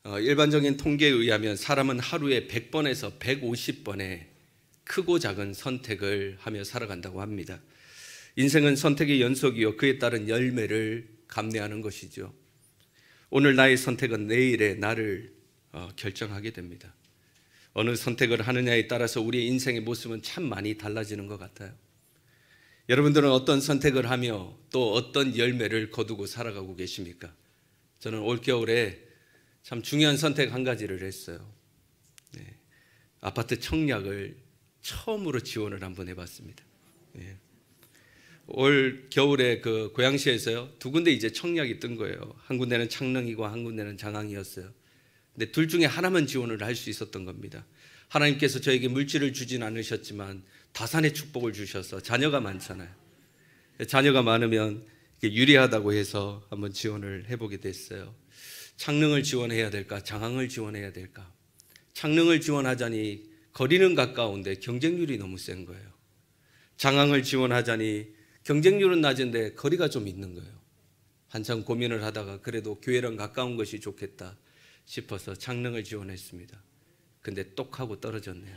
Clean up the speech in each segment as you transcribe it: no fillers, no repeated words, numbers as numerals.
일반적인 통계에 의하면 사람은 하루에 100번에서 150번의 크고 작은 선택을 하며 살아간다고 합니다. 인생은 선택의 연속이요 그에 따른 열매를 감내하는 것이죠. 오늘 나의 선택은 내일의 나를 결정하게 됩니다. 어느 선택을 하느냐에 따라서 우리의 인생의 모습은 참 많이 달라지는 것 같아요. 여러분들은 어떤 선택을 하며 또 어떤 열매를 거두고 살아가고 계십니까? 저는 올겨울에 참 중요한 선택 한 가지를 했어요. 아파트 청약을 처음으로 지원을 한번 해봤습니다. 올 겨울에 그 고양시에서요 2군데 이제 청약이 뜬 거예요. 한 군데는 창릉이고 한 군데는 장항이었어요. 근데 둘 중에 하나만 지원을 할 수 있었던 겁니다. 하나님께서 저에게 물질을 주진 않으셨지만 다산의 축복을 주셔서 자녀가 많잖아요. 자녀가 많으면 유리하다고 해서 한번 지원을 해보게 됐어요. 창릉을 지원해야 될까? 장항을 지원해야 될까? 창릉을 지원하자니 거리는 가까운데 경쟁률이 너무 센 거예요. 장항을 지원하자니 경쟁률은 낮은데 거리가 좀 있는 거예요. 한참 고민을 하다가 그래도 교회랑 가까운 것이 좋겠다 싶어서 창릉을 지원했습니다. 근데 똑하고 떨어졌네요.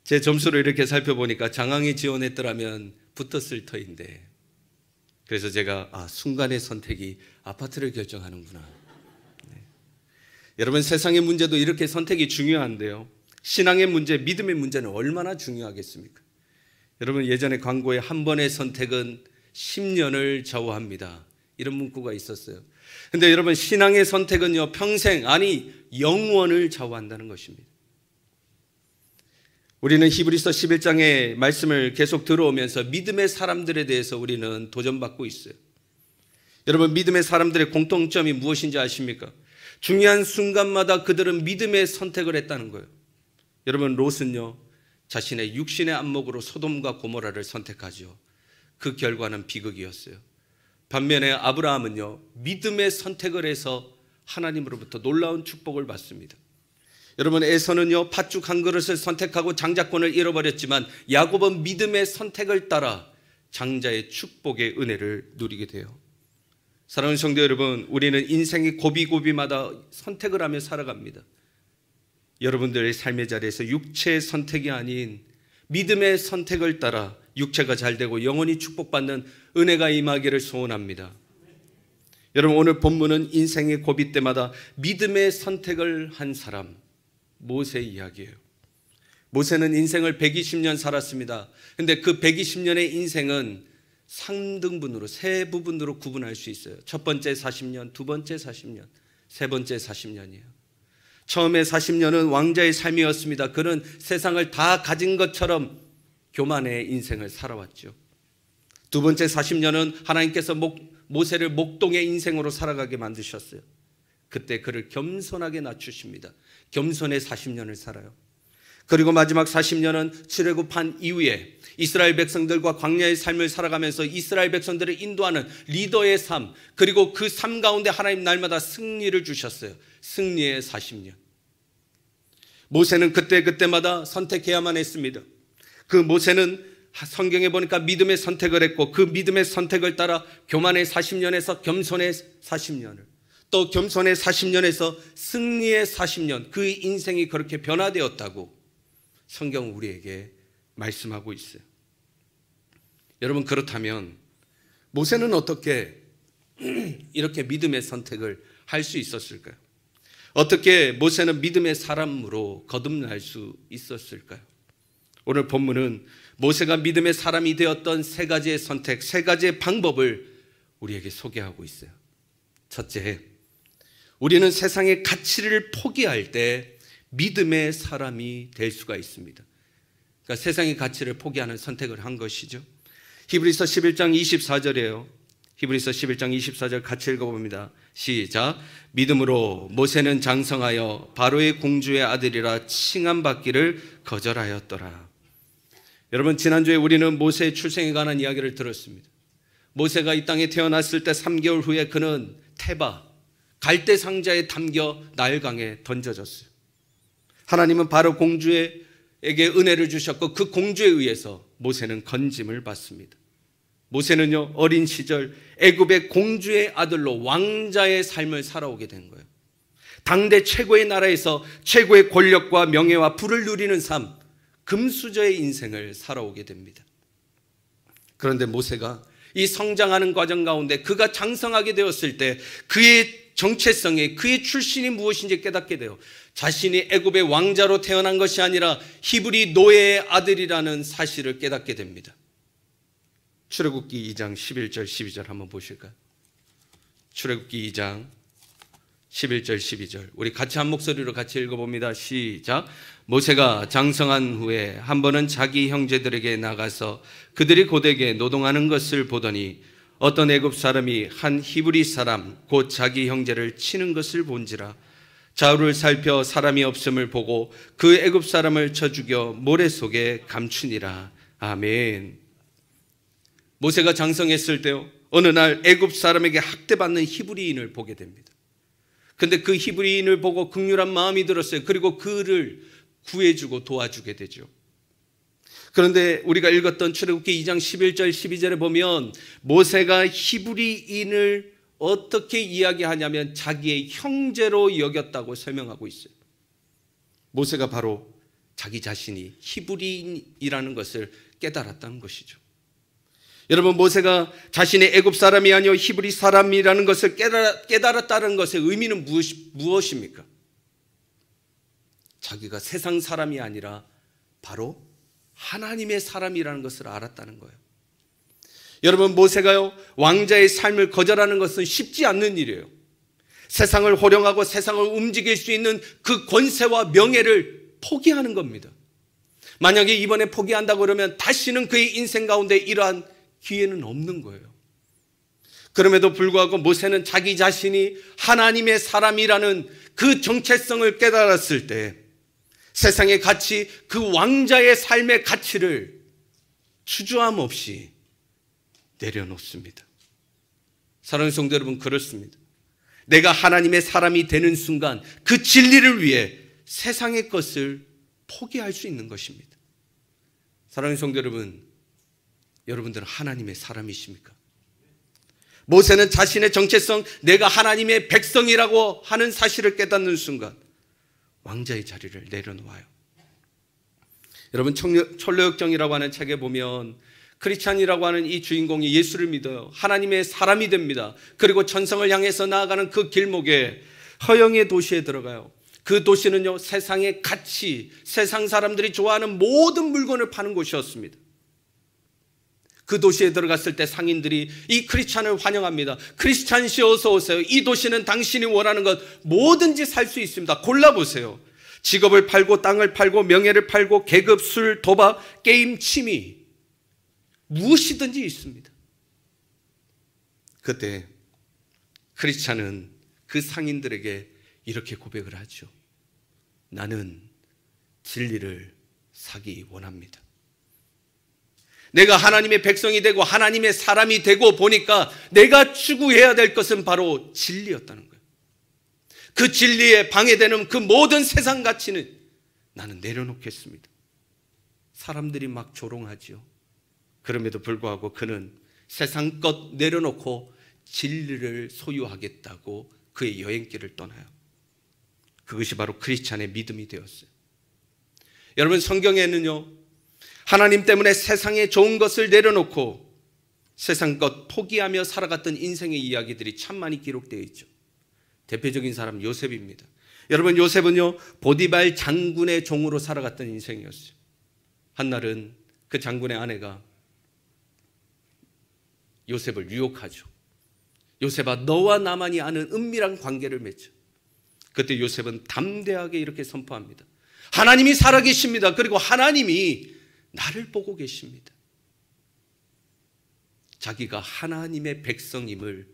제 점수를 이렇게 살펴보니까 장항이 지원했더라면 붙었을 터인데, 그래서 제가 순간의 선택이 아파트를 결정하는구나. 여러분, 세상의 문제도 이렇게 선택이 중요한데요, 신앙의 문제, 믿음의 문제는 얼마나 중요하겠습니까? 여러분, 예전에 광고에 한 번의 선택은 10년을 좌우합니다, 이런 문구가 있었어요. 근데 여러분, 신앙의 선택은요 평생, 아니 영원을 좌우한다는 것입니다. 우리는 히브리서 11장의 말씀을 계속 들어오면서 믿음의 사람들에 대해서 우리는 도전받고 있어요. 여러분, 믿음의 사람들의 공통점이 무엇인지 아십니까? 중요한 순간마다 그들은 믿음의 선택을 했다는 거예요. 여러분, 롯은요 자신의 육신의 안목으로 소돔과 고모라를 선택하죠. 그 결과는 비극이었어요. 반면에 아브라함은요 믿음의 선택을 해서 하나님으로부터 놀라운 축복을 받습니다. 여러분, 에서는요 팥죽 한 그릇을 선택하고 장자권을 잃어버렸지만 야곱은 믿음의 선택을 따라 장자의 축복의 은혜를 누리게 돼요. 사랑하는 성도 여러분, 우리는 인생의 고비고비마다 선택을 하며 살아갑니다. 여러분들의 삶의 자리에서 육체의 선택이 아닌 믿음의 선택을 따라 육체가 잘되고 영원히 축복받는 은혜가 임하기를 소원합니다. 여러분, 오늘 본문은 인생의 고비 때마다 믿음의 선택을 한 사람, 모세 이야기예요. 모세는 인생을 120년 살았습니다. 그런데 그 120년의 인생은 3등분으로, 세 부분으로 구분할 수 있어요. 첫 번째 40년, 두 번째 40년, 세 번째 40년이에요. 처음에 40년은 왕자의 삶이었습니다. 그는 세상을 다 가진 것처럼 교만의 인생을 살아왔죠. 두 번째 40년은 하나님께서 모세를 목동의 인생으로 살아가게 만드셨어요. 그때 그를 겸손하게 낮추십니다. 겸손의 40년을 살아요. 그리고 마지막 40년은 출애굽한 이후에 이스라엘 백성들과 광야의 삶을 살아가면서 이스라엘 백성들을 인도하는 리더의 삶, 그리고 그 삶 가운데 하나님 날마다 승리를 주셨어요. 승리의 40년. 모세는 그때마다 선택해야만 했습니다. 그 모세는 성경에 보니까 믿음의 선택을 했고, 그 믿음의 선택을 따라 교만의 40년에서 겸손의 40년을, 또 겸손의 40년에서 승리의 40년, 그 인생이 그렇게 변화되었다고 성경은 우리에게 말씀하고 있어요. 여러분, 그렇다면 모세는 어떻게 이렇게 믿음의 선택을 할 수 있었을까요? 어떻게 모세는 믿음의 사람으로 거듭날 수 있었을까요? 오늘 본문은 모세가 믿음의 사람이 되었던 세 가지의 선택, 세 가지의 방법을 우리에게 소개하고 있어요. 첫째, 우리는 세상의 가치를 포기할 때 믿음의 사람이 될 수가 있습니다. 그러니까 세상의 가치를 포기하는 선택을 한 것이죠. 히브리서 11장 24절이에요. 히브리서 11장 24절 같이 읽어봅니다. 시작. 믿음으로 모세는 장성하여 바로의 공주의 아들이라 칭함받기를 거절하였더라. 여러분, 지난주에 우리는 모세의 출생에 관한 이야기를 들었습니다. 모세가 이 땅에 태어났을 때 3개월 후에 그는 테바, 갈대 상자에 담겨 나일강에 던져졌어요. 하나님은 바로 공주에게 은혜를 주셨고 그 공주에 의해서 모세는 건짐을 받습니다. 모세는요, 어린 시절 애굽의 공주의 아들로 왕자의 삶을 살아오게 된 거예요. 당대 최고의 나라에서 최고의 권력과 명예와 부를 누리는 삶, 금수저의 인생을 살아오게 됩니다. 그런데 모세가 이 성장하는 과정 가운데 그가 장성하게 되었을 때 그의 정체성에, 그의 출신이 무엇인지 깨닫게 돼요. 자신이 애굽의 왕자로 태어난 것이 아니라 히브리 노예의 아들이라는 사실을 깨닫게 됩니다. 출애굽기 2장 11절 12절 한번 보실까요? 출애굽기 2장 11절 12절 우리 같이 한 목소리로 같이 읽어봅니다. 시작. 모세가 장성한 후에 한 번은 자기 형제들에게 나가서 그들이 고되게 노동하는 것을 보더니 어떤 애굽 사람이 한 히브리 사람 곧 자기 형제를 치는 것을 본지라. 좌우를 살펴 사람이 없음을 보고 그 애굽 사람을 쳐 죽여 모래 속에 감추니라. 아멘. 모세가 장성했을 때요, 어느 날 애굽 사람에게 학대받는 히브리인을 보게 됩니다. 근데 그 히브리인을 보고 긍휼한 마음이 들었어요. 그리고 그를 구해주고 도와주게 되죠. 그런데 우리가 읽었던 출애굽기 2장 11절 12절에 보면 모세가 히브리인을 어떻게 이야기하냐면 자기의 형제로 여겼다고 설명하고 있어요. 모세가 바로 자기 자신이 히브리인이라는 것을 깨달았다는 것이죠. 여러분, 모세가 자신의 애굽 사람이 아니요 히브리 사람이라는 것을 깨달았다는 것의 의미는 무엇입니까? 자기가 세상 사람이 아니라 바로 하나님의 사람이라는 것을 알았다는 거예요. 여러분, 모세가요 왕자의 삶을 거절하는 것은 쉽지 않는 일이에요. 세상을 호령하고 세상을 움직일 수 있는 그 권세와 명예를 포기하는 겁니다. 만약에 이번에 포기한다고 그러면 다시는 그의 인생 가운데 이러한 기회는 없는 거예요. 그럼에도 불구하고 모세는 자기 자신이 하나님의 사람이라는 그 정체성을 깨달았을 때 세상의 가치, 그 왕자의 삶의 가치를 주저함 없이 내려놓습니다. 사랑하는 성도 여러분, 그렇습니다. 내가 하나님의 사람이 되는 순간 그 진리를 위해 세상의 것을 포기할 수 있는 것입니다. 사랑하는 성도 여러분, 여러분들은 하나님의 사람이십니까? 모세는 자신의 정체성, 내가 하나님의 백성이라고 하는 사실을 깨닫는 순간 왕자의 자리를 내려놓아요. 여러분, 철로역정이라고 하는 책에 보면 크리스찬이라고 하는 이 주인공이 예수를 믿어요. 하나님의 사람이 됩니다. 그리고 천성을 향해서 나아가는 그 길목에 허영의 도시에 들어가요. 그 도시는요, 세상의 가치, 세상 사람들이 좋아하는 모든 물건을 파는 곳이었습니다. 그 도시에 들어갔을 때 상인들이 이 크리스찬을 환영합니다. 크리스찬 씨 어서 오세요. 이 도시는 당신이 원하는 것 뭐든지 살 수 있습니다. 골라보세요. 직업을 팔고 땅을 팔고 명예를 팔고 계급, 술, 도박, 게임, 취미 무엇이든지 있습니다. 그때 크리스찬은 그 상인들에게 이렇게 고백을 하죠. 나는 진리를 사기 원합니다. 내가 하나님의 백성이 되고 하나님의 사람이 되고 보니까 내가 추구해야 될 것은 바로 진리였다는 거예요. 그 진리에 방해되는 그 모든 세상 가치는 나는 내려놓겠습니다. 사람들이 막 조롱하지요. 그럼에도 불구하고 그는 세상 것 내려놓고 진리를 소유하겠다고 그의 여행길을 떠나요. 그것이 바로 크리스찬의 믿음이 되었어요. 여러분, 성경에는요, 하나님 때문에 세상에 좋은 것을 내려놓고 세상 것 포기하며 살아갔던 인생의 이야기들이 참 많이 기록되어 있죠. 대표적인 사람 요셉입니다. 여러분, 요셉은요 보디발 장군의 종으로 살아갔던 인생이었어요. 한날은 그 장군의 아내가 요셉을 유혹하죠. 요셉아, 너와 나만이 아는 은밀한 관계를 맺죠. 그때 요셉은 담대하게 이렇게 선포합니다. 하나님이 살아계십니다. 그리고 하나님이 나를 보고 계십니다. 자기가 하나님의 백성임을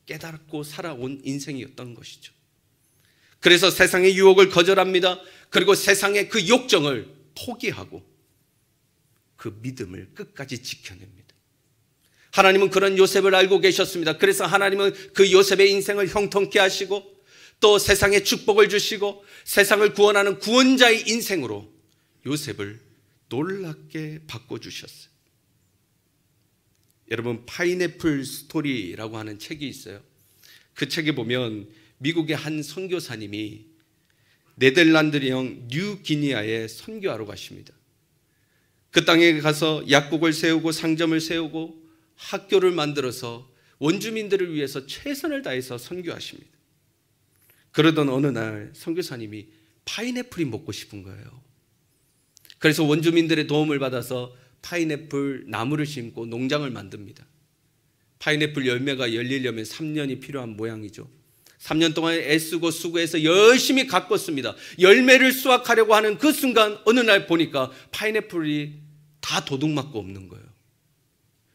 깨닫고 살아온 인생이었던 것이죠. 그래서 세상의 유혹을 거절합니다. 그리고 세상의 그 욕정을 포기하고 그 믿음을 끝까지 지켜냅니다. 하나님은 그런 요셉을 알고 계셨습니다. 그래서 하나님은 그 요셉의 인생을 형통케 하시고 또 세상에 축복을 주시고 세상을 구원하는 구원자의 인생으로 요셉을 놀랍게 바꿔주셨어요. 여러분, 파인애플 스토리라고 하는 책이 있어요. 그 책에 보면 미국의 한 선교사님이 네덜란드령 뉴기니아에 선교하러 가십니다. 그 땅에 가서 약국을 세우고 상점을 세우고 학교를 만들어서 원주민들을 위해서 최선을 다해서 선교하십니다. 그러던 어느 날 선교사님이 파인애플이 먹고 싶은 거예요. 그래서 원주민들의 도움을 받아서 파인애플 나무를 심고 농장을 만듭니다. 파인애플 열매가 열리려면 3년이 필요한 모양이죠. 3년 동안 애쓰고 수고해서 열심히 가꿨습니다. 열매를 수확하려고 하는 그 순간 어느 날 보니까 파인애플이 다 도둑맞고 없는 거예요.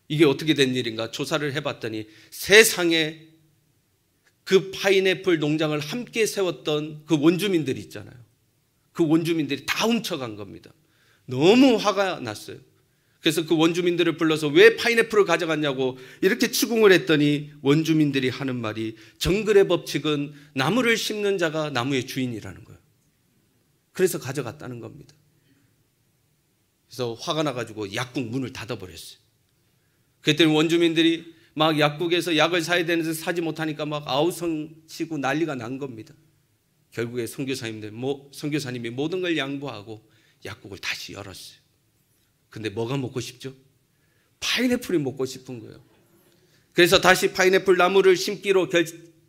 이게 어떻게 된 일인가 조사를 해봤더니 세상에 그 파인애플 농장을 함께 세웠던 그 원주민들이 있잖아요. 그 원주민들이 다 훔쳐간 겁니다. 너무 화가 났어요. 그래서 그 원주민들을 불러서 왜 파인애플을 가져갔냐고 이렇게 추궁을 했더니 원주민들이 하는 말이 정글의 법칙은 나무를 심는 자가 나무의 주인이라는 거예요. 그래서 가져갔다는 겁니다. 그래서 화가 나가지고 약국 문을 닫아버렸어요. 그랬더니 원주민들이 막 약국에서 약을 사야 되는데 사지 못하니까 막 아우성치고 난리가 난 겁니다. 결국에 선교사님이 모든 걸 양보하고 약국을 다시 열었어요. 근데 뭐가 먹고 싶죠? 파인애플이 먹고 싶은 거예요. 그래서 다시 파인애플 나무를 심기로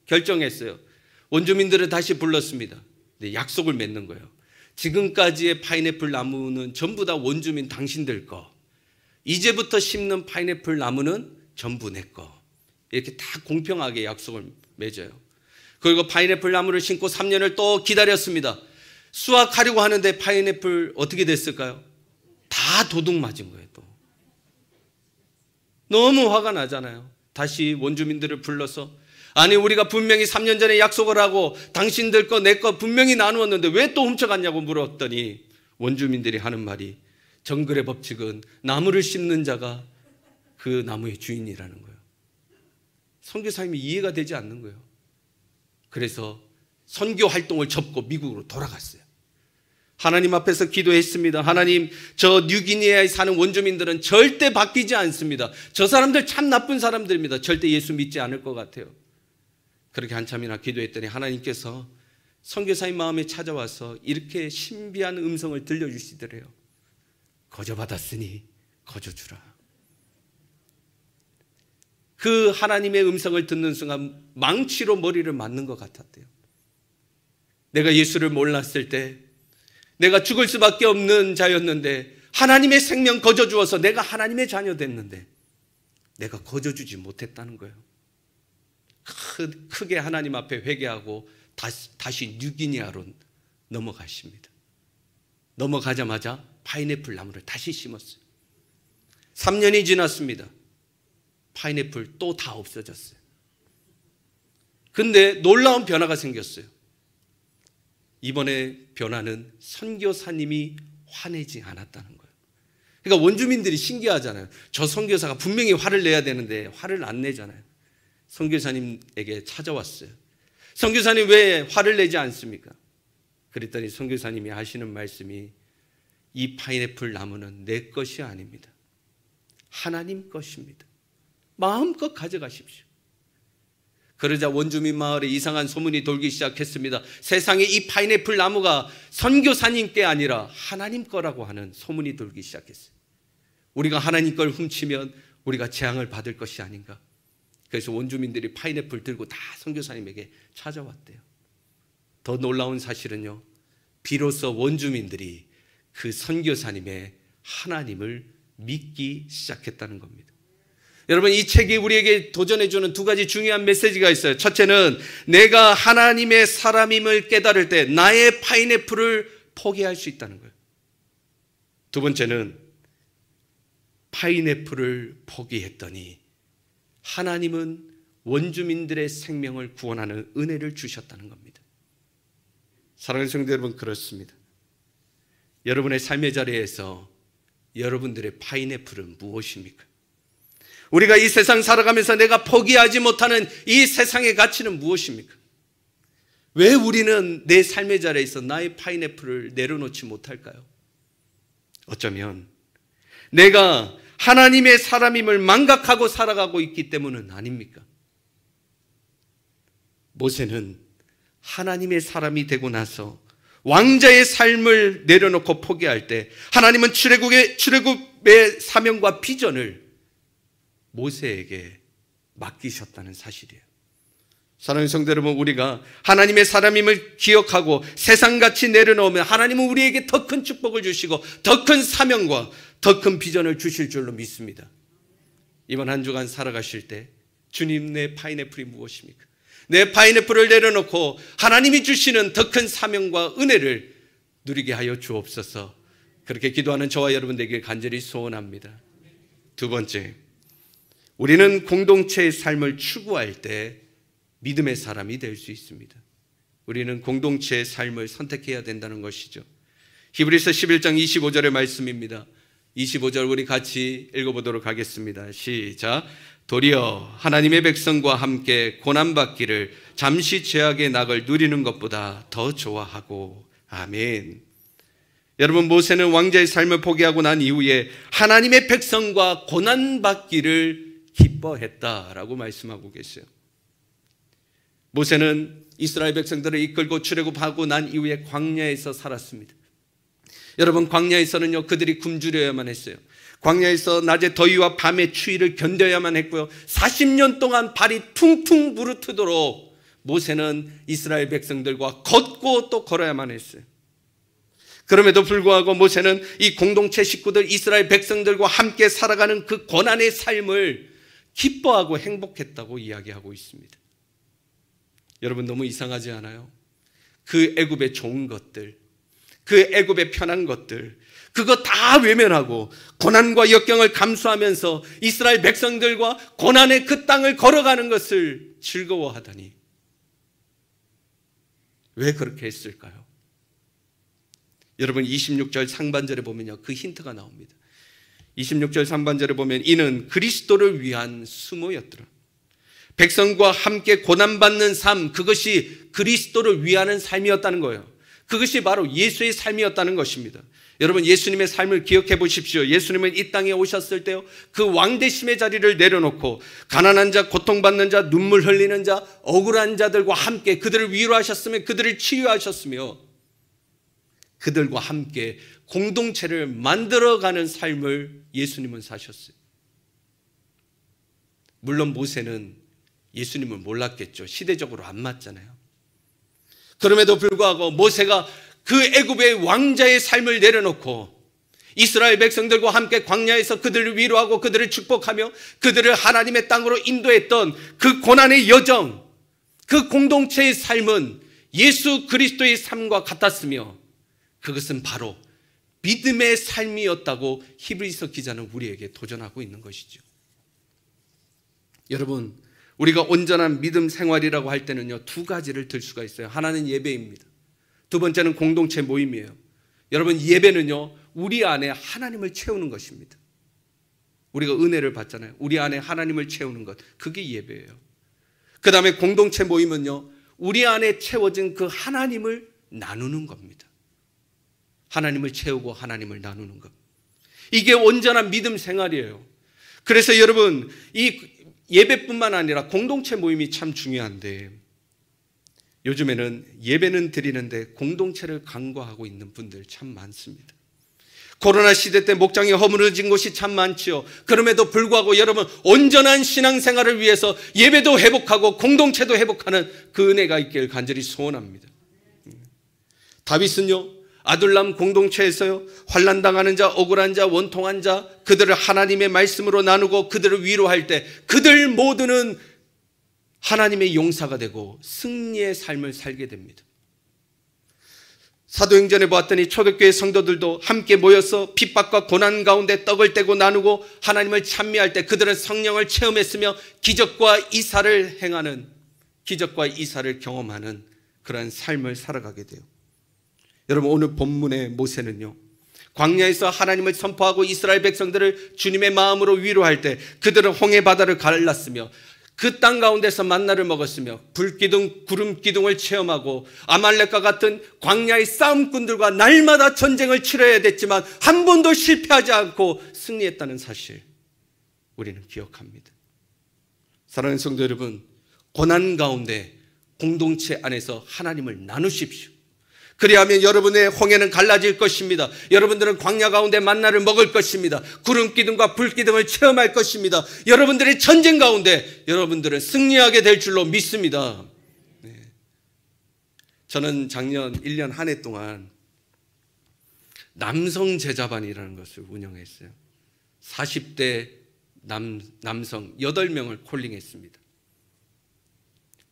결정했어요. 원주민들을 다시 불렀습니다. 네, 약속을 맺는 거예요. 지금까지의 파인애플 나무는 전부 다 원주민 당신들 거. 이제부터 심는 파인애플 나무는 전부 내 거. 이렇게 다 공평하게 약속을 맺어요. 그리고 파인애플 나무를 심고 3년을 또 기다렸습니다. 수확하려고 하는데 파인애플 어떻게 됐을까요? 다 도둑 맞은 거예요. 또 너무 화가 나잖아요. 다시 원주민들을 불러서 아니 우리가 분명히 3년 전에 약속을 하고 당신들 거 내 거 분명히 나누었는데 왜 또 훔쳐갔냐고 물었더니 원주민들이 하는 말이 정글의 법칙은 나무를 심는 자가 그 나무의 주인이라는 거예요. 선교사님이 이해가 되지 않는 거예요. 그래서 선교 활동을 접고 미국으로 돌아갔어요. 하나님 앞에서 기도했습니다. 하나님, 저 뉴기니아에 사는 원주민들은 절대 바뀌지 않습니다. 저 사람들 참 나쁜 사람들입니다. 절대 예수 믿지 않을 것 같아요. 그렇게 한참이나 기도했더니 하나님께서 선교사님 마음에 찾아와서 이렇게 신비한 음성을 들려주시더래요. 거저받았으니 거저주라. 그 하나님의 음성을 듣는 순간 망치로 머리를 맞는 것 같았대요. 내가 예수를 몰랐을 때 내가 죽을 수밖에 없는 자였는데 하나님의 생명 거저주어서 내가 하나님의 자녀 됐는데 내가 거저주지 못했다는 거예요. 크게 하나님 앞에 회개하고 다시 뉴기니아로 넘어가십니다. 넘어가자마자 파인애플 나무를 다시 심었어요. 3년이 지났습니다. 파인애플 또 다 없어졌어요. 근데 놀라운 변화가 생겼어요. 이번에 변화는 선교사님이 화내지 않았다는 거예요. 그러니까 원주민들이 신기하잖아요. 저 선교사가 분명히 화를 내야 되는데 화를 안 내잖아요. 선교사님에게 찾아왔어요. 선교사님 왜 화를 내지 않습니까? 그랬더니 선교사님이 하시는 말씀이 이 파인애플 나무는 내 것이 아닙니다. 하나님 것입니다. 마음껏 가져가십시오. 그러자 원주민 마을에 이상한 소문이 돌기 시작했습니다. 세상에 이 파인애플 나무가 선교사님께 아니라 하나님 거라고 하는 소문이 돌기 시작했어요. 우리가 하나님 걸 훔치면 우리가 재앙을 받을 것이 아닌가. 그래서 원주민들이 파인애플 들고 다 선교사님에게 찾아왔대요. 더 놀라운 사실은요, 비로소 원주민들이 그 선교사님의 하나님을 믿기 시작했다는 겁니다. 여러분, 이 책이 우리에게 도전해주는 두 가지 중요한 메시지가 있어요. 첫째는 내가 하나님의 사람임을 깨달을 때 나의 파인애플을 포기할 수 있다는 거예요. 두 번째는 파인애플을 포기했더니 하나님은 원주민들의 생명을 구원하는 은혜를 주셨다는 겁니다. 사랑하는 성도 여러분, 그렇습니다. 여러분의 삶의 자리에서 여러분들의 파인애플은 무엇입니까? 우리가 이 세상 살아가면서 내가 포기하지 못하는 이 세상의 가치는 무엇입니까? 왜 우리는 내 삶의 자리에서 나의 파인애플을 내려놓지 못할까요? 어쩌면 내가 하나님의 사람임을 망각하고 살아가고 있기 때문은 아닙니까? 모세는 하나님의 사람이 되고 나서 왕자의 삶을 내려놓고 포기할 때 하나님은 출애굽의 사명과 비전을 모세에게 맡기셨다는 사실이에요. 사랑하는 성도 여러분, 우리가 하나님의 사람임을 기억하고 세상같이 내려놓으면 하나님은 우리에게 더 큰 축복을 주시고 더 큰 사명과 더 큰 비전을 주실 줄로 믿습니다. 이번 한 주간 살아가실 때 주님, 내 파인애플이 무엇입니까? 내 파인애플을 내려놓고 하나님이 주시는 더 큰 사명과 은혜를 누리게 하여 주옵소서. 그렇게 기도하는 저와 여러분 되길 간절히 소원합니다. 두 번째, 우리는 공동체의 삶을 추구할 때 믿음의 사람이 될 수 있습니다. 우리는 공동체의 삶을 선택해야 된다는 것이죠. 히브리서 11장 25절의 말씀입니다. 25절 우리 같이 읽어보도록 하겠습니다. 시작. 도리어 하나님의 백성과 함께 고난받기를 잠시 죄악의 낙을 누리는 것보다 더 좋아하고. 아멘. 여러분, 모세는 왕자의 삶을 포기하고 난 이후에 하나님의 백성과 고난받기를 기뻐했다라고 말씀하고 계세요. 모세는 이스라엘 백성들을 이끌고 출애굽하고 난 이후에 광야에서 살았습니다. 여러분, 광야에서는요, 그들이 굶주려야만 했어요. 광야에서 낮의 더위와 밤의 추위를 견뎌야만 했고요, 40년 동안 발이 퉁퉁 부르트도록 모세는 이스라엘 백성들과 걷고 또 걸어야만 했어요. 그럼에도 불구하고 모세는 이 공동체 식구들 이스라엘 백성들과 함께 살아가는 그 고난의 삶을 기뻐하고 행복했다고 이야기하고 있습니다. 여러분, 너무 이상하지 않아요? 그 애굽의 좋은 것들, 그 애굽의 편한 것들, 그거 다 외면하고 고난과 역경을 감수하면서 이스라엘 백성들과 고난의 그 땅을 걸어가는 것을 즐거워하다니, 왜 그렇게 했을까요? 여러분, 26절 상반절에 보면요, 그 힌트가 나옵니다. 26절 상반절에 보면 이는 그리스도를 위한 수모였더라. 백성과 함께 고난받는 삶, 그것이 그리스도를 위하는 삶이었다는 거예요. 그것이 바로 예수의 삶이었다는 것입니다. 여러분, 예수님의 삶을 기억해 보십시오. 예수님은 이 땅에 오셨을 때요, 그 왕대심의 자리를 내려놓고 가난한 자, 고통받는 자, 눈물 흘리는 자, 억울한 자들과 함께 그들을 위로하셨으며 그들을 치유하셨으며 그들과 함께 공동체를 만들어가는 삶을 예수님은 사셨어요. 물론 모세는 예수님을 몰랐겠죠. 시대적으로 안 맞잖아요. 그럼에도 불구하고 모세가 그 애굽의 왕자의 삶을 내려놓고 이스라엘 백성들과 함께 광야에서 그들을 위로하고 그들을 축복하며 그들을 하나님의 땅으로 인도했던 그 고난의 여정, 그 공동체의 삶은 예수 그리스도의 삶과 같았으며 그것은 바로 믿음의 삶이었다고 히브리서 기자는 우리에게 도전하고 있는 것이죠. 여러분, 우리가 온전한 믿음 생활이라고 할 때는요, 두 가지를 들 수가 있어요. 하나는 예배입니다. 두 번째는 공동체 모임이에요. 여러분, 예배는요, 우리 안에 하나님을 채우는 것입니다. 우리가 은혜를 받잖아요. 우리 안에 하나님을 채우는 것, 그게 예배예요. 그 다음에 공동체 모임은요, 우리 안에 채워진 그 하나님을 나누는 겁니다. 하나님을 채우고 하나님을 나누는 것, 이게 온전한 믿음 생활이에요. 그래서 여러분, 이 예배뿐만 아니라 공동체 모임이 참 중요한데 요즘에는 예배는 드리는데 공동체를 간과하고 있는 분들 참 많습니다. 코로나 시대 때 목장이 허물어진 곳이 참 많지요. 그럼에도 불구하고 여러분, 온전한 신앙생활을 위해서 예배도 회복하고 공동체도 회복하는 그 은혜가 있길 간절히 소원합니다. 다윗은요, 아둘람 공동체에서요, 환난당하는 자, 억울한 자, 원통한 자, 그들을 하나님의 말씀으로 나누고 그들을 위로할 때 그들 모두는 하나님의 용사가 되고 승리의 삶을 살게 됩니다. 사도행전에 보았더니 초대교회 성도들도 함께 모여서 핍박과 고난 가운데 떡을 떼고 나누고 하나님을 찬미할 때 그들은 성령을 체험했으며 기적과 이사를 행하는, 기적과 이사를 경험하는 그런 삶을 살아가게 돼요. 여러분, 오늘 본문의 모세는요, 광야에서 하나님을 선포하고 이스라엘 백성들을 주님의 마음으로 위로할 때 그들은 홍해 바다를 갈랐으며 그 땅 가운데서 만나를 먹었으며 불기둥, 구름기둥을 체험하고 아말렉과 같은 광야의 싸움꾼들과 날마다 전쟁을 치러야 됐지만 한 번도 실패하지 않고 승리했다는 사실, 우리는 기억합니다. 사랑하는 성도 여러분, 고난 가운데 공동체 안에서 하나님을 나누십시오. 그리하면 여러분의 홍해는 갈라질 것입니다. 여러분들은 광야 가운데 만나를 먹을 것입니다. 구름 기둥과 불 기둥을 체험할 것입니다. 여러분들의 전쟁 가운데 여러분들은 승리하게 될 줄로 믿습니다. 저는 작년 1년 한 해 동안 남성 제자반이라는 것을 운영했어요. 40대 남성 8명을 콜링했습니다.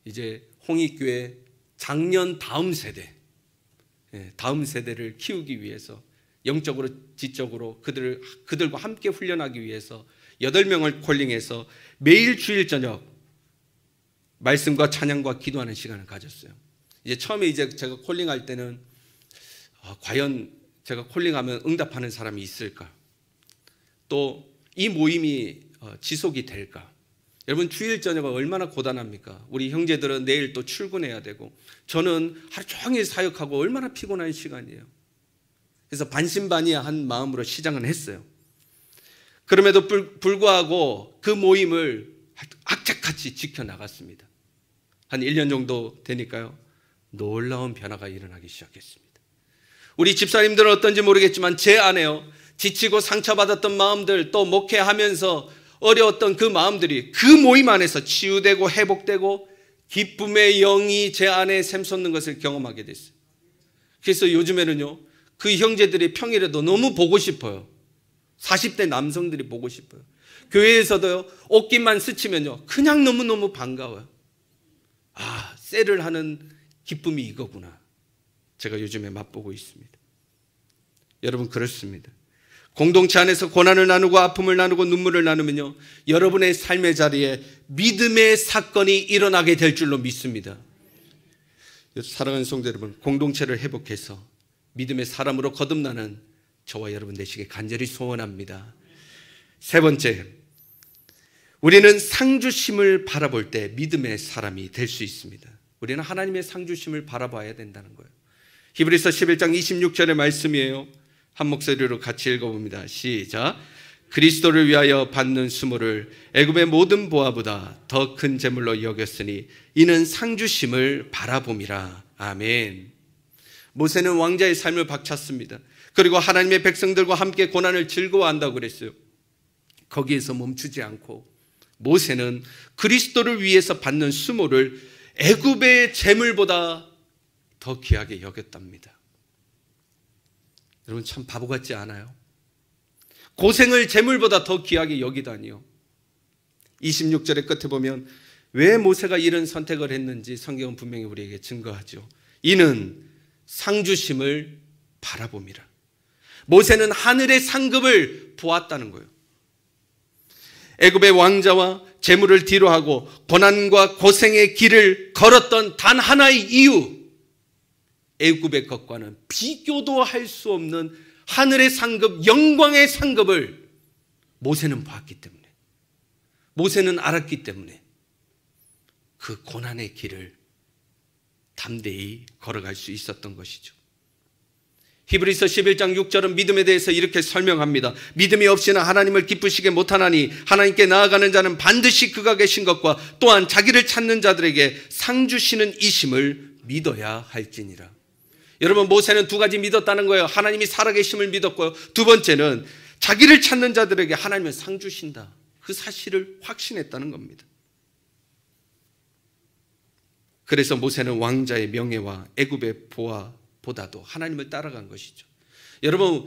이제 홍익교회 작년 다음 세대를 키우기 위해서 영적으로 지적으로 그들과 함께 훈련하기 위해서 8명을 콜링해서 매일 주일 저녁 말씀과 찬양과 기도하는 시간을 가졌어요. 이제 처음에 제가 콜링할 때는 과연 제가 콜링하면 응답하는 사람이 있을까? 또 이 모임이 지속이 될까? 여러분, 주일 저녁은 얼마나 고단합니까? 우리 형제들은 내일 또 출근해야 되고, 저는 하루 종일 사역하고 얼마나 피곤한 시간이에요. 그래서 반신반의한 마음으로 시작은 했어요. 그럼에도 불구하고 그 모임을 악착같이 지켜나갔습니다. 한 1년 정도 되니까요, 놀라운 변화가 일어나기 시작했습니다. 우리 집사님들은 어떤지 모르겠지만 제 안에요, 지치고 상처받았던 마음들, 또 목회하면서 어려웠던 그 마음들이 그 모임 안에서 치유되고 회복되고 기쁨의 영이 제 안에 샘솟는 것을 경험하게 됐어요. 그래서 요즘에는요, 그 형제들이 평일에도 너무 보고 싶어요. 40대 남성들이 보고 싶어요. 교회에서도요, 옷깃만 스치면요, 그냥 너무너무 반가워요. 아, 셀을 하는 기쁨이 이거구나. 제가 요즘에 맛보고 있습니다. 여러분, 그렇습니다. 공동체 안에서 고난을 나누고 아픔을 나누고 눈물을 나누면요, 여러분의 삶의 자리에 믿음의 사건이 일어나게 될 줄로 믿습니다. 사랑하는 성도 여러분, 공동체를 회복해서 믿음의 사람으로 거듭나는 저와 여러분 되시길 간절히 소원합니다. 세 번째, 우리는 상주심을 바라볼 때 믿음의 사람이 될 수 있습니다. 우리는 하나님의 상주심을 바라봐야 된다는 거예요. 히브리서 11장 26절의 말씀이에요. 한 목소리로 같이 읽어봅니다. 시작. 그리스도를 위하여 받는 수모를 애굽의 모든 보화보다 더 큰 재물로 여겼으니 이는 상주심을 바라봄이라. 아멘. 모세는 왕자의 삶을 박찼습니다. 그리고 하나님의 백성들과 함께 고난을 즐거워한다고 그랬어요. 거기에서 멈추지 않고 모세는 그리스도를 위해서 받는 수모를 애굽의 재물보다 더 귀하게 여겼답니다. 여러분, 참 바보 같지 않아요? 고생을 재물보다 더 귀하게 여기다니요. 26절의 끝에 보면 왜 모세가 이런 선택을 했는지 성경은 분명히 우리에게 증거하죠. 이는 상주심을 바라봄이라. 모세는 하늘의 상급을 보았다는 거예요. 애굽의 왕자와 재물을 뒤로하고 고난과 고생의 길을 걸었던 단 하나의 이유, 애굽의 것과는 비교도 할 수 없는 하늘의 상급, 영광의 상급을 모세는 봤기 때문에, 모세는 알았기 때문에 그 고난의 길을 담대히 걸어갈 수 있었던 것이죠. 히브리서 11장 6절은 믿음에 대해서 이렇게 설명합니다. 믿음이 없이는 하나님을 기쁘시게 못하나니 하나님께 나아가는 자는 반드시 그가 계신 것과 또한 자기를 찾는 자들에게 상 주시는 이심을 믿어야 할지니라. 여러분, 모세는 두 가지 믿었다는 거예요. 하나님이 살아계심을 믿었고요, 두 번째는 자기를 찾는 자들에게 하나님은 상 주신다, 그 사실을 확신했다는 겁니다. 그래서 모세는 왕자의 명예와 애굽의 보화보다도 하나님을 따라간 것이죠. 여러분,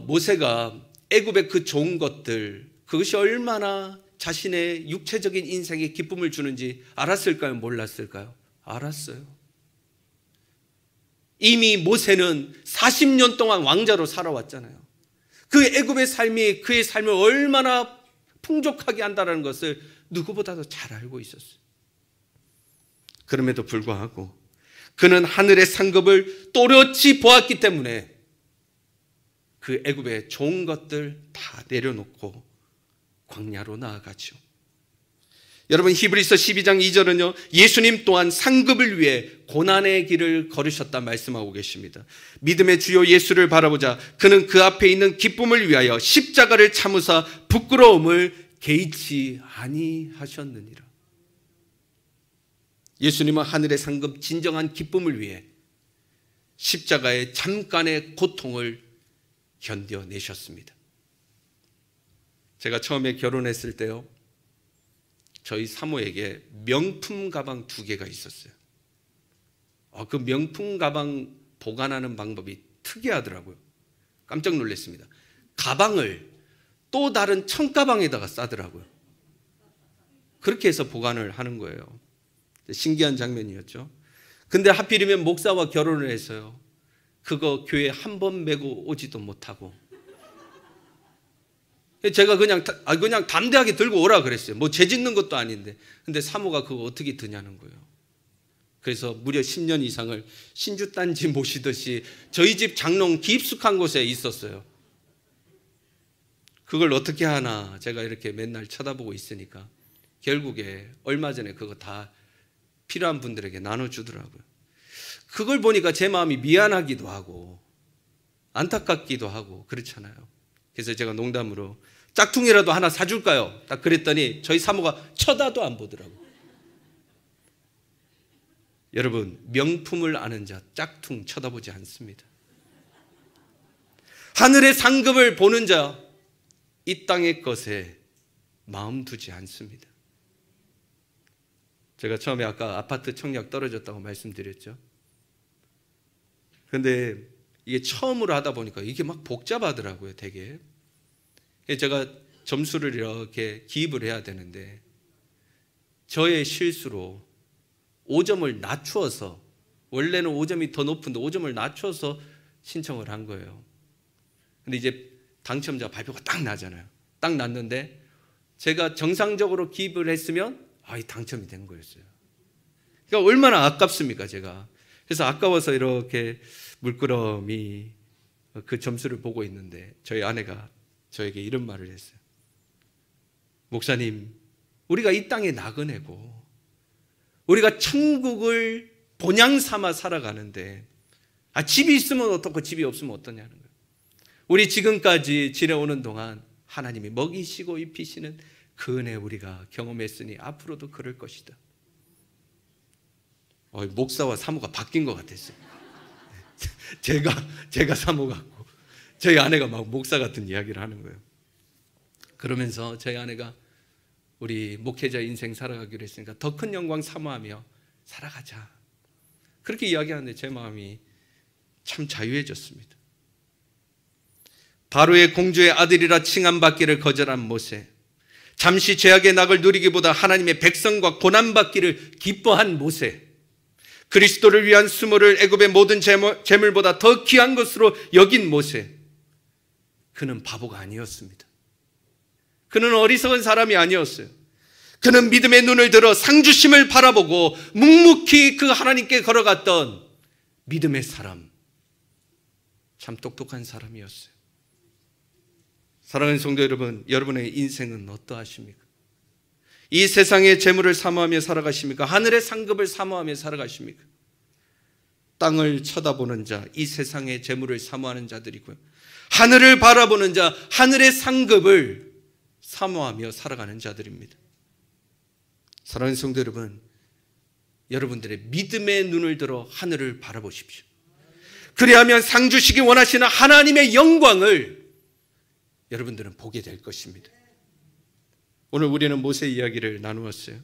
모세가 애굽의 그 좋은 것들, 그것이 얼마나 자신의 육체적인 인생에 기쁨을 주는지 알았을까요? 몰랐을까요? 알았어요. 이미 모세는 40년 동안 왕자로 살아왔잖아요. 그 애굽의 삶이 그의 삶을 얼마나 풍족하게 한다는 것을 누구보다도 잘 알고 있었어요. 그럼에도 불구하고 그는 하늘의 상급을 또렷이 보았기 때문에 그 애굽의 좋은 것들 다 내려놓고 광야로 나아가죠. 여러분, 히브리서 12장 2절은요, 예수님 또한 상급을 위해 고난의 길을 걸으셨다 말씀하고 계십니다. 믿음의 주요 예수를 바라보자 그는 그 앞에 있는 기쁨을 위하여 십자가를 참으사 부끄러움을 개의치 아니하셨느니라. 예수님은 하늘의 상급 진정한 기쁨을 위해 십자가의 잠깐의 고통을 견뎌내셨습니다. 제가 처음에 결혼했을 때요, 저희 사모에게 명품 가방 2개가 있었어요. 그 명품 가방 보관하는 방법이 특이하더라고요. 깜짝 놀랐습니다. 가방을 또 다른 청가방에다가 싸더라고요. 그렇게 해서 보관을 하는 거예요. 신기한 장면이었죠. 근데 하필이면 목사와 결혼을 해서요, 그거 교회 한 번 메고 오지도 못하고, 제가 그냥 담대하게 들고 오라 그랬어요. 뭐 죄 짓는 것도 아닌데. 근데 사모가 그거 어떻게 드냐는 거예요. 그래서 무려 10년 이상을 신주단지 모시듯이 저희 집 장롱 깊숙한 곳에 있었어요. 그걸 어떻게 하나 제가 이렇게 맨날 쳐다보고 있으니까 결국에 얼마 전에 그거 다 필요한 분들에게 나눠주더라고요. 그걸 보니까 제 마음이 미안하기도 하고 안타깝기도 하고 그렇잖아요. 그래서 제가 농담으로 짝퉁이라도 하나 사줄까요? 딱 그랬더니 저희 사모가 쳐다도 안 보더라고요. 여러분, 명품을 아는 자 짝퉁 쳐다보지 않습니다. 하늘의 상급을 보는 자 이 땅의 것에 마음 두지 않습니다. 제가 처음에 아까 아파트 청약 떨어졌다고 말씀드렸죠. 근데 이게 처음으로 하다 보니까 이게 막 복잡하더라고요, 되게. 제가 점수를 이렇게 기입을 해야 되는데 저의 실수로 5점을 낮추어서, 원래는 5점이 더 높은데 5점을 낮춰서 신청을 한 거예요. 근데 이제 당첨자 발표가 딱 나잖아요. 딱 났는데 제가 정상적으로 기입을 했으면 이 당첨이 된 거였어요. 그러니까 얼마나 아깝습니까, 제가. 그래서 아까워서 이렇게 물끄러미 그 점수를 보고 있는데 저희 아내가 저에게 이런 말을 했어요. 목사님, 우리가 이 땅에 나그네고 우리가 천국을 본향 삼아 살아가는데 집이 있으면 어떻고 집이 없으면 어떠냐는 거예요. 우리 지금까지 지내오는 동안 하나님이 먹이시고 입히시는 그 은혜 우리가 경험했으니 앞으로도 그럴 것이다. 목사와 사모가 바뀐 것 같았어요. 제가 사모 같고 저희 아내가 막 목사 같은 이야기를 하는 거예요. 그러면서 저희 아내가 우리 목회자 인생 살아가기로 했으니까 더 큰 영광 사모하며 살아가자, 그렇게 이야기하는데 제 마음이 참 자유해졌습니다. 바로의 공주의 아들이라 칭함받기를 거절한 모세, 잠시 죄악의 낙을 누리기보다 하나님의 백성과 고난받기를 기뻐한 모세, 그리스도를 위한 수모를 애굽의 모든 재물보다 더 귀한 것으로 여긴 모세, 그는 바보가 아니었습니다. 그는 어리석은 사람이 아니었어요. 그는 믿음의 눈을 들어 상주심을 바라보고 묵묵히 그 하나님께 걸어갔던 믿음의 사람, 참 똑똑한 사람이었어요. 사랑하는 성도 여러분, 여러분의 인생은 어떠하십니까? 이 세상의 재물을 사모하며 살아가십니까? 하늘의 상급을 사모하며 살아가십니까? 땅을 쳐다보는 자, 이 세상의 재물을 사모하는 자들이고요, 하늘을 바라보는 자, 하늘의 상급을 사모하며 살아가는 자들입니다. 사랑하는 성도 여러분, 여러분들의 믿음의 눈을 들어 하늘을 바라보십시오. 그리하면 상 주시기 원하시는 하나님의 영광을 여러분들은 보게 될 것입니다. 오늘 우리는 모세 이야기를 나누었어요.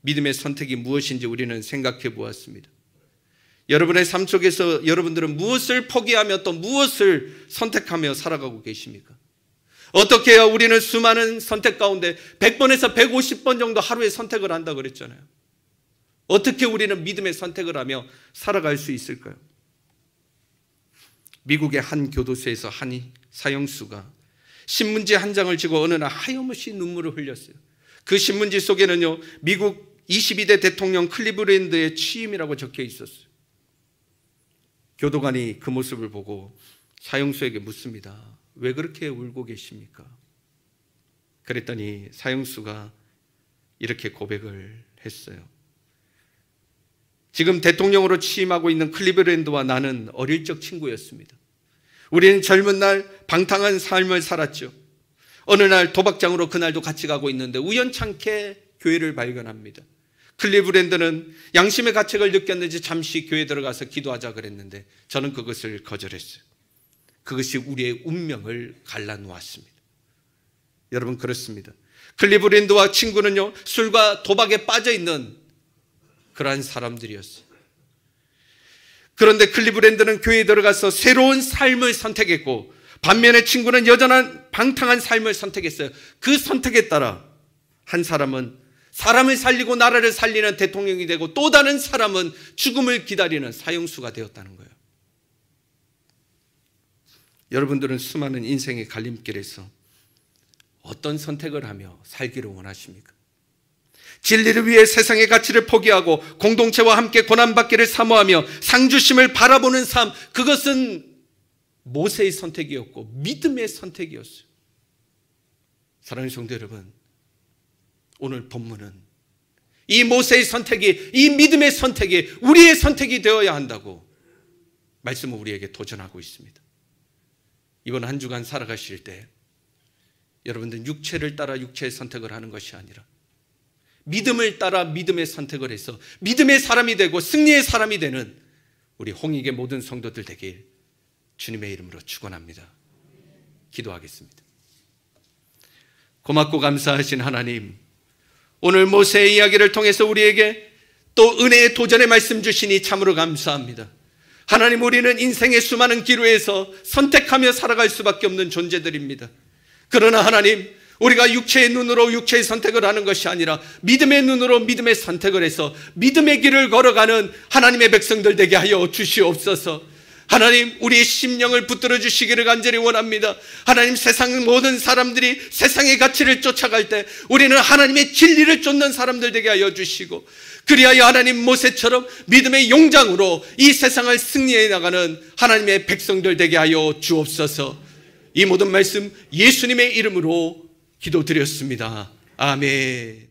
믿음의 선택이 무엇인지 우리는 생각해 보았습니다. 여러분의 삶 속에서 여러분들은 무엇을 포기하며 또 무엇을 선택하며 살아가고 계십니까? 어떻게 해야 우리는 수많은 선택 가운데 100번에서 150번 정도 하루에 선택을 한다 그랬잖아요. 어떻게 우리는 믿음의 선택을 하며 살아갈 수 있을까요? 미국의 한 교도소에서 한 사형수가 신문지 한 장을 쥐고 어느 날 하염없이 눈물을 흘렸어요. 그 신문지 속에는요, 미국 22대 대통령 클리브랜드의 취임이라고 적혀 있었어요. 교도관이 그 모습을 보고 사형수에게 묻습니다. 왜 그렇게 울고 계십니까? 그랬더니 사형수가 이렇게 고백을 했어요. 지금 대통령으로 취임하고 있는 클리브랜드와 나는 어릴 적 친구였습니다. 우리는 젊은 날 방탕한 삶을 살았죠. 어느 날 도박장으로 그날도 같이 가고 있는데 우연찮게 교회를 발견합니다. 클리브랜드는 양심의 가책을 느꼈는지 잠시 교회에 들어가서 기도하자 그랬는데 저는 그것을 거절했어요. 그것이 우리의 운명을 갈라놓았습니다. 여러분, 그렇습니다. 클리브랜드와 친구는요, 술과 도박에 빠져있는 그러한 사람들이었어요. 그런데 클리브랜드는 교회에 들어가서 새로운 삶을 선택했고, 반면에 친구는 여전한 방탕한 삶을 선택했어요. 그 선택에 따라 한 사람은 사람을 살리고 나라를 살리는 대통령이 되고, 또 다른 사람은 죽음을 기다리는 사형수가 되었다는 거예요. 여러분들은 수많은 인생의 갈림길에서 어떤 선택을 하며 살기를 원하십니까? 진리를 위해 세상의 가치를 포기하고 공동체와 함께 고난받기를 사모하며 상주심을 바라보는 삶, 그것은 모세의 선택이었고 믿음의 선택이었어요. 사랑하는 성도 여러분, 오늘 본문은 이 모세의 선택이, 이 믿음의 선택이 우리의 선택이 되어야 한다고 말씀은 우리에게 도전하고 있습니다. 이번 한 주간 살아가실 때 여러분들 육체를 따라 육체의 선택을 하는 것이 아니라 믿음을 따라 믿음의 선택을 해서 믿음의 사람이 되고 승리의 사람이 되는 우리 홍익의 모든 성도들 되길 주님의 이름으로 축원합니다. 기도하겠습니다. 고맙고 감사하신 하나님, 오늘 모세의 이야기를 통해서 우리에게 또 은혜의 도전의 말씀 주시니 참으로 감사합니다. 하나님, 우리는 인생의 수많은 기로에서 선택하며 살아갈 수밖에 없는 존재들입니다. 그러나 하나님, 우리가 육체의 눈으로 육체의 선택을 하는 것이 아니라 믿음의 눈으로 믿음의 선택을 해서 믿음의 길을 걸어가는 하나님의 백성들 되게 하여 주시옵소서. 하나님, 우리의 심령을 붙들어 주시기를 간절히 원합니다. 하나님, 세상 모든 사람들이 세상의 가치를 쫓아갈 때 우리는 하나님의 진리를 쫓는 사람들 되게 하여 주시고, 그리하여 하나님 모세처럼 믿음의 용장으로 이 세상을 승리해 나가는 하나님의 백성들 되게 하여 주옵소서. 이 모든 말씀 예수님의 이름으로 기도드렸습니다. 아멘.